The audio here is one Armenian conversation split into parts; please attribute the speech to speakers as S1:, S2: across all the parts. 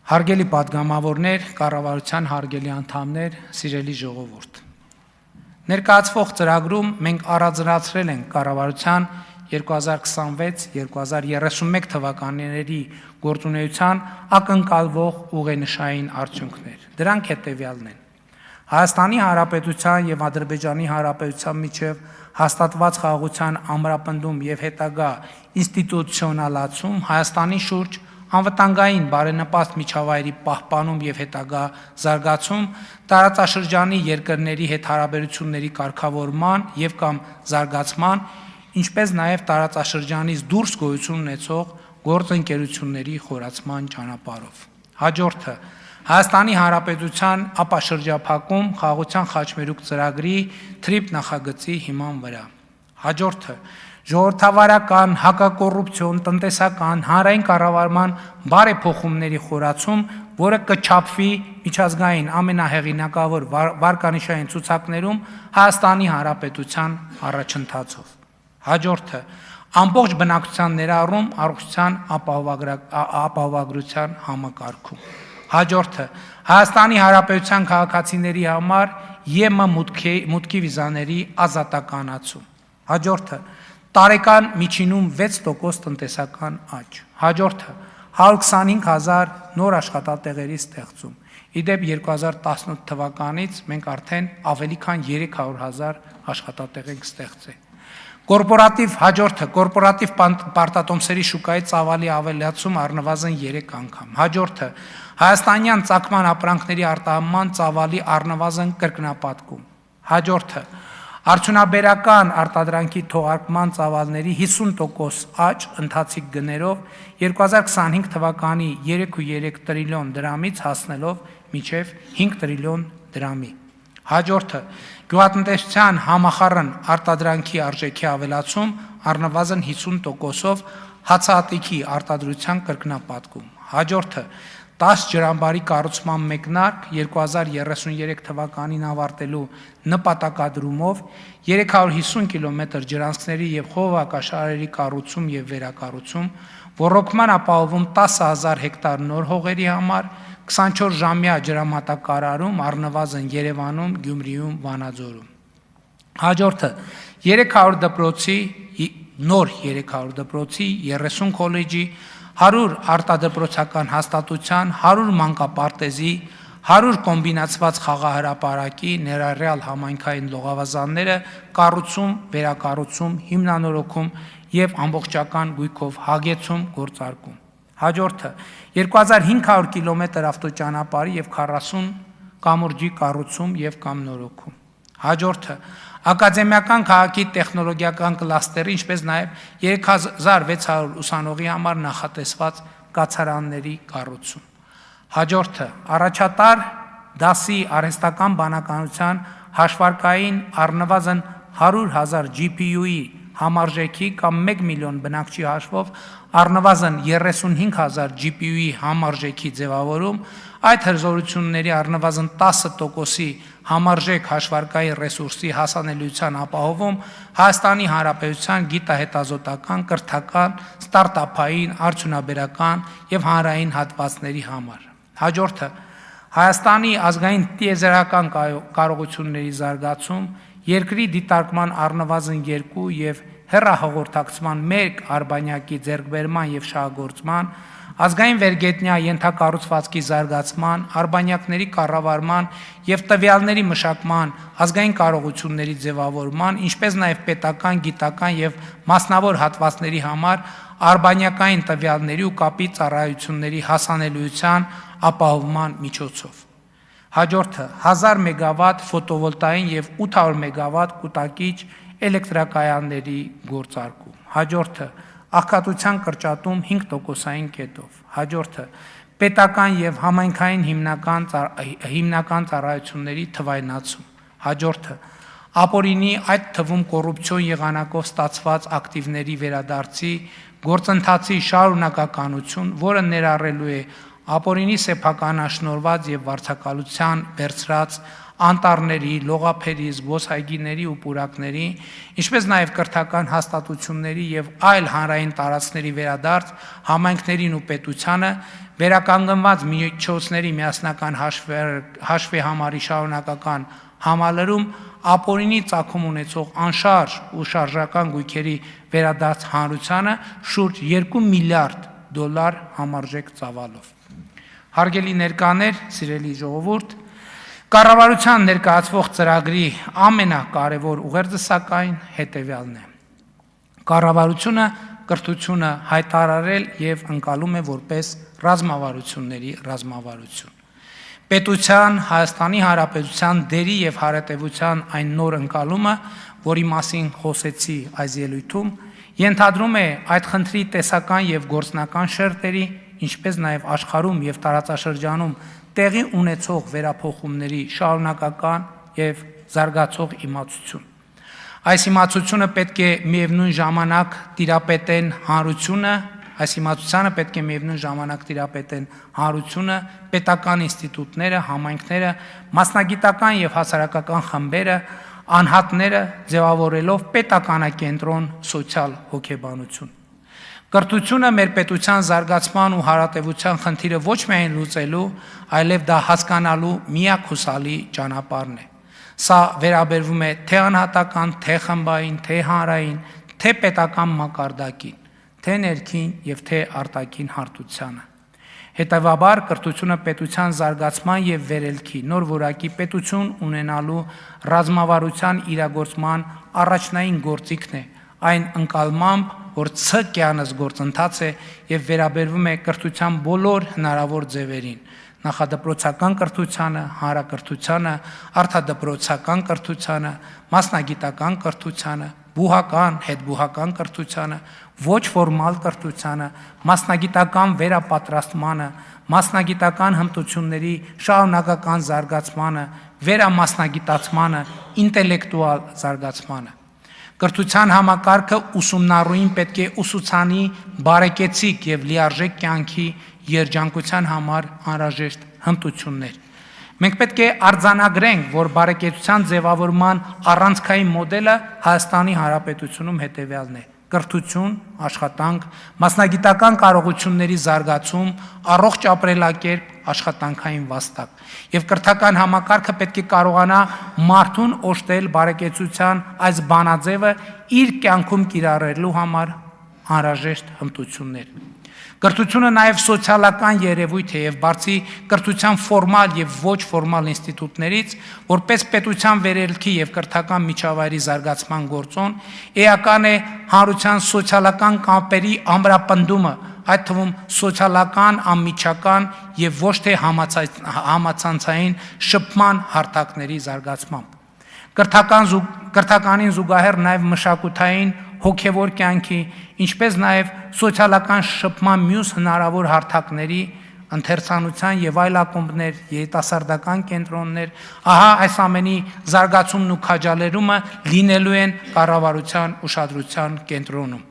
S1: Հարգելի պատգամավորներ, կառավարության հարգելի անդամներ, սիրելի ժողովուրդ։ Ներկայացվող ծրագրում մենք առանձնացրել ենք կառավարության 2026-2031 թվականների գործունեության ակնկալվող ուղենշային արդյունքներ։ Դրանք հետևյալն են. Հայաստանի Հանրապետության և Ադրբեջանի Հանրապետության միջև հաստատված խաղաղության ամրապնդում և հետագա ինստիտուցիոնալացում, Հայաստանի շուրջ անվտանգային բարենպաստ միջավայրի պահպանում և հետագա զարգացում, տարածաշրջանի երկրների հետ հարաբերությունների կարգավորման և կամ զարգացման, ինչպես նաև տարածաշրջանից դուրս գոյություն ունեցող գործընկերությունների խորացման ճանապարհով։ Հաջորդը Հայաստանի Հանրապետության ապաշրջափակում խաղաղության խաչմերուկ ծրագրի թրիփ նախագծի հիման վրա։ Հաջորդը ժողովրդավարական, հակակոռուպցիոն, տնտեսական, հանրային կառավարման բարեփոխումների խորացում, որը կչափվի միջազգային ամենահեղինակավոր վարկանիշային ցուցակներում Հայաստանի Հանրապետության առաջընթացով։ Հաջորդը ամբողջ բնակչության ներառում առողջության ապահովագրության համակարգում։ Հաջորդը Հայաստանի Հանրապետության քաղաքացիների համար ԵՄ մուտքի վիզաների ազատականացում։ Հաջորդը տարեկան միջինում 6% տնտեսական աճ։ Հաջորդը 125,000 նոր աշխատատեղերի ստեղծում։ Իդեպ 2018 թվականից մենք արդեն ավելի քան 300,000 աշխատատեղ ենք ստեղծել։ Հաջորդը կորպորատիվ պարտատոմսերի շուկայի ծավալի ավելացում առնվազն 3 անգամ։ Հաջորդը հայաստանյան ծագման ապրանքների արտահանման ծավալի առնվազն կրկնապատկում։ Հաջորդը արդյունաբերական արտադրանքի թողարկման ծավալների 50% աճ ընթացիկ գներով 2025 թվականի 3.3 տրիլիոն դրամից հասնելով մինչև 5 տրիլիոն դրամի։ Հաջորդը գյուղատնտեսության համախառն արտադրանքի արժեքի ավելացում առնվազն 50%-ով հացահատիկի արտադրության կրկնապատկում։ Հաջորդը 10 ջրամբարի կառուցման մեկնարկ 2033 թվականին ավարտելու նպատակադրումով 350 կիլոմետր ջրանցքների և խողովակաշարերի կառուցում և վերակառուցում, ոռոգման ապահովում 10,000 հեկտար նոր հողերի համար, 24-ժամյա ջրամատակարարում առնվազն Երևանում, Գյումրիում, Վանաձորում։ Հաջորդը նոր 300 դպրոցի, 30 քոլեջի, 100 արտադպրոցական հաստատության, 100 մանկապարտեզի, 100 կոմբինացված խաղահրապարակի, ներառյալ համայնքային լողավազանները կառուցում, վերակառուցում, հիմնանորոգում և ամբողջական գույքով հագեցում, գործարկում։ Հաջորդը 2500 կիլոմետր ավտոճանապարհի և 40 կամուրջի կառուցում և կամ նորոգում։ Հաջորդը ակադեմիական քաղաքի տեխնոլոգիական կլաստերի, ինչպես նաև 3600 ուսանողի համար նախատեսված կացարանների կառուցում։ Հաջորդը առաջատար դասի արհեստական բանականության հաշվարկային առնվազն 100,000 GPU-ի համարժեքի կամ 1 միլիոն բնակչի հաշվով առնվազն 35,000 GPU-ի համարժեքի ձևավորում, այդ հզորությունների առնվազն 10%-ի համարժեք հաշվարկային ռեսուրսի հասանելիության ապահովում Հայաստանի Հանրապետության գիտահետազոտական, կրթական, ստարտափային, արդյունաբերական և հանրային հատվածների համար։ Հաջորդը Հայաստանի ազգային տիեզերական կարողությունների զարգացում, երկրի դիտարկման առնվազն 2 և հեռահաղորդակցման 1 արբանյակի ձեռքբերման և շահագործման, ազգային վերգետնյա ենթակառուցվածքի զարգացման, արբանյակների կառավարման և տվյալների մշակման, ազգային կարողությունների ձևավորման, ինչպես նաև պետական, գիտական և մասնավոր հատվածների համար արբանյակային տվյալների ու կապի ծառայությունների հասանելիության ապահովման միջոցով։ Հաջորդը 1000 մեգավատ ֆոտովոլտային և 800 մեգավատ կուտակիչ էլեկտրակայանների գործարկում։ Հաջորդը աղքատության կրճատում 5%-ային կետով։ Հաջորդը պետական և համայնքային հիմնական ծառայությունների թվայնացում։ Հաջորդը ապօրինի, այդ թվում կոռուպցիոն եղանակով ստացված ակտիվների վերադարձի գործընթացի շարունակականություն, որը ներառելու է ապօրինի սեփականաշնորհված և վարձակալության վերցրած անտառների, լողափերի, զբոսայգիների ու պուրակների, ինչպես նաև կրթական հաստատությունների եւ այլ հանրային տարածքների վերադարձ համայնքներին ու պետությանը, վերականգնված միջոցների միասնական հաշվի համարի շարունակական համալրում, ապօրինի ծագում ունեցող անշարժ ու շարժական գույքերի վերադարձ հանրությանը շուրջ $2 միլիարդ համարժեք ծավալով։ Հարգելի ներկաներ, սիրելի ժողովուրդ, կառավարության ներկայացվող ծրագրի ամենակարևոր ուղերձը սակայն հետևյալն է։ Կառավարությունը կրթությունը հայտարարել եւ ընկալում է որպես ռազմավարությունների ռազմավարություն։ Պետության, Հայաստանի Հանրապետության դերի եւ հարատեվության այն նոր ընկալումը, որի մասին խոսեցի այս ելույթում, ենթադրում է այդ խնդրի տեսական եւ գործնական շերտերի, ինչպես նաև աշխարհում եւ տարածաշրջանում տեղի ունեցող վերափոխումների շարունակական եւ զարգացող իմացություն։ Այս իմացությունը պետք է միևնույն ժամանակ տիրապետեն հանրությունը, այս իմացությանը պետք է միևնույն ժամանակ տիրապետեն հանրությունը, պետական ինստիտուտները, համայնքները, մասնագիտական եւ հասարակական խմբերը, անհատները ձևավորելով պետականակենտրոն սոցիալ հոգեբանություն։ Կրթությունը մեր պետության զարգացման ու հարատևության խնդիրը ոչ միայն լուծելու, այլև դա հասկանալու միակ հուսալի ճանապարհն է։ Սա վերաբերվում է թե անհատական, թե խմբային, թե հանրային, թե պետական մակարդակին, թե ներքին եւ թե արտաքին հարթությանը։ Հետևաբար կրթությունը պետության զարգացման եւ վերելքի նոր որակի պետություն ունենալու ռազմավարության իրագործման առաջնային գործիքն է, այն ընկալմամբ, որ ցկյանս գործընթաց է եւ վերաբերվում է կրթության բոլոր հնարավոր ձևերին, նախադպրոցական կրթությանը, հանրակրթությանը, արտադպրոցական կրթությանը, մասնագիտական կրթությանը, բուհական, հետբուհական կրթությանը, ոչ ֆորմալ կրթությանը, մասնագիտական վերապատրաստմանը, մասնագիտական հմտությունների շարունակական զարգացմանը, վերամասնագիտացմանը, ինտելեկտուալ զարգացմանը։ Կրթության համակարգը ուսումնառուին պետք է ուսուցանի բարեկեցիկ եւ լիարժեք կյանքի երջանկության համար անհրաժեշտ հմտություններ։ Մենք պետք է արձանագրենք, որ բարեկեցության ձևավորման առանցքային մոդելը Հայաստանի Հանրապետությունում հետևյալն է. կրթություն, աշխատանք, մասնագիտական կարողությունների զարգացում, առողջ ապրելակերպ, աշխատանքային վաստակ։ Եվ կրթական համակարգը պետք է կարողանա մարդուն օժտել բարեկեցության այս բանաձևը իր կյանքում կիրառելու համար անհրաժեշտ հմտություններ։ Կրթությունը նաև սոցիալական երևույթ է եւ բացի կրթության ֆորմալ եւ ոչ ֆորմալ ինստիտուտներից, որպես պետության վերելքի եւ կրթական միջավայրի զարգացման գործոն, էական է հանրության սոցիալական կապերի ամրապնդումը, այդ թվում սոցիալական, անմիջական եւ ոչ թե համացանցային շփման հարթակների զարգացմամբ։ Կրթականին զուգահեռ նաև մշակութային, հոգևոր կյանքի, ինչպես նաև սոցիալական շփման մյուս հնարավոր հարթակների, ընթերցանության եւ այլ ակումբներ, երիտասարդական կենտրոններ, ահա այս ամենի զարգացումն ու քաջալերումը լինելու են կառավարության ուշադրության կենտրոնում։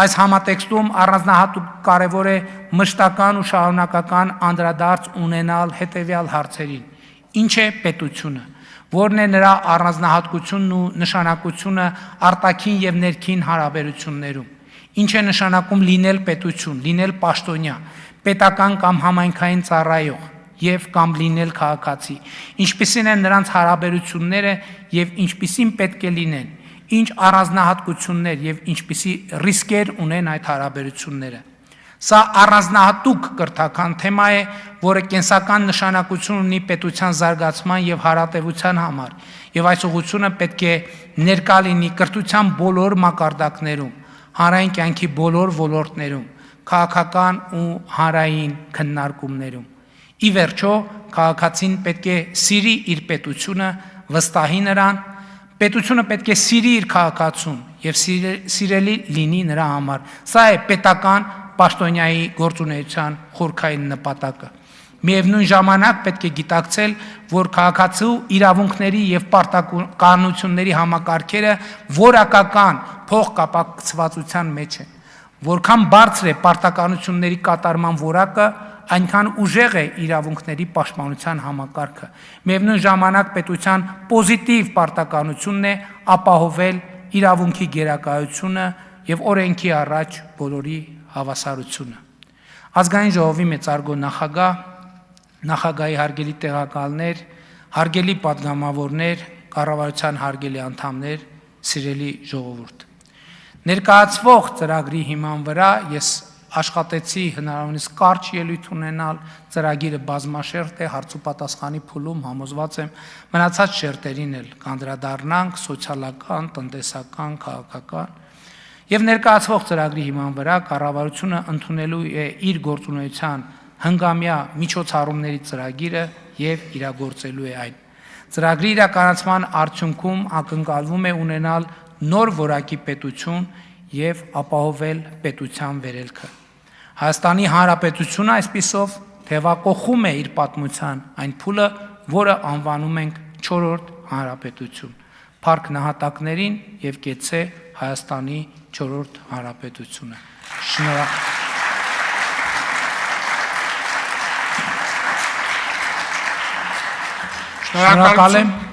S1: Այս համատեքստում առանձնահատուկ կարևոր է մշտական ու շարունակական անդրադարձ ունենալ հետևյալ հարցերին. ինչ է պետությունը, որն է նրա առանձնահատկությունն ու նշանակությունը արտաքին եւ ներքին հարաբերություններում, ինչ է նշանակում լինել պետություն, լինել պաշտոնյա, պետական կամ համայնքային ծառայող եւ կամ լինել քաղաքացի, ինչպիսին են նրանց հարաբերությունները եւ ինչպիսին պետք է լինեն, ինչ առանձնահատկություններ եւ ինչպիսի ռիսկեր ունեն այդ հարաբերությունները։ Սա առանձնահատուկ կրթական թեմա է, որը կենսական նշանակություն ունի պետության զարգացման եւ հարատեվության համար, եւ այս ուղղությունը պետք է ներկա լինի կրթության բոլոր մակարդակներում, հանրային կյանքի բոլոր ոլորտներում, քաղաքական ու հանրային քննարկումներում։ Ի վերջո, քաղաքացին պետք է սիրի իր պետությունը, վստահի նրան, պետությունը պետք է սիրի իր քաղաքացուն եւ սիրելի լինի նրա համար։ Սա է պետական պաշտոնյայի գործունեության խորքային նպատակը։ Միևնույն ժամանակ պետք է գիտակցել, որ քաղաքացու իրավունքների եւ պարտականությունների համակարգերը որակական փոխկապակցվածության մեջ են։ Որքան բարձր է պարտականությունների կատարման որակը, այնքան ուժեղ է իրավունքների պաշտպանության համակարգը։ Միևնույն ժամանակ պետության պոզիտիվ պարտականությունն է ապահովել իրավունքի գերակայությունը եւ օրենքի առաջ բոլորի հավասարությունը։ Ազգային ժողովի մեծարգո նախագահ, նախագահի հարգելի տեղակալներ, հարգելի պատգամավորներ, կառավարության հարգելի անդամներ, սիրելի ժողովուրդ։ Ներկայացվող ծրագրի հիման վրա ես աշխատեցի հնարավորինս կարճ ելույթ ունենալ, ծրագիրը բազմաշերտ է, հարց ու պատասխանի փուլում համոզված եմ մնացած շերտերին էլ կանդրադառնանք, սոցիալական, տնտեսական, քաղաքական, եւ ներկայացվող ծրագրի հիման վրա կառավարությունը ընդունելու է իր գործունեության հնգամյա միջոցառումների ծրագիրը եւ իրագործելու է այն։ Ծրագրի իրականացման արդյունքում ակնկալվում է ունենալ նոր որակի պետություն եւ ապահովել պետության վերելքը։ Հայաստանի Հանրապետությունը այսպիսով թևակողում է իր պատմության այն փուլը, որը անվանում ենք 4-րդ հանրապետություն։ Փառք նահատակներին եւ կեցցե Հայաստանի 4-րդ հանրապետությունը։ Շնորհակալ եմ։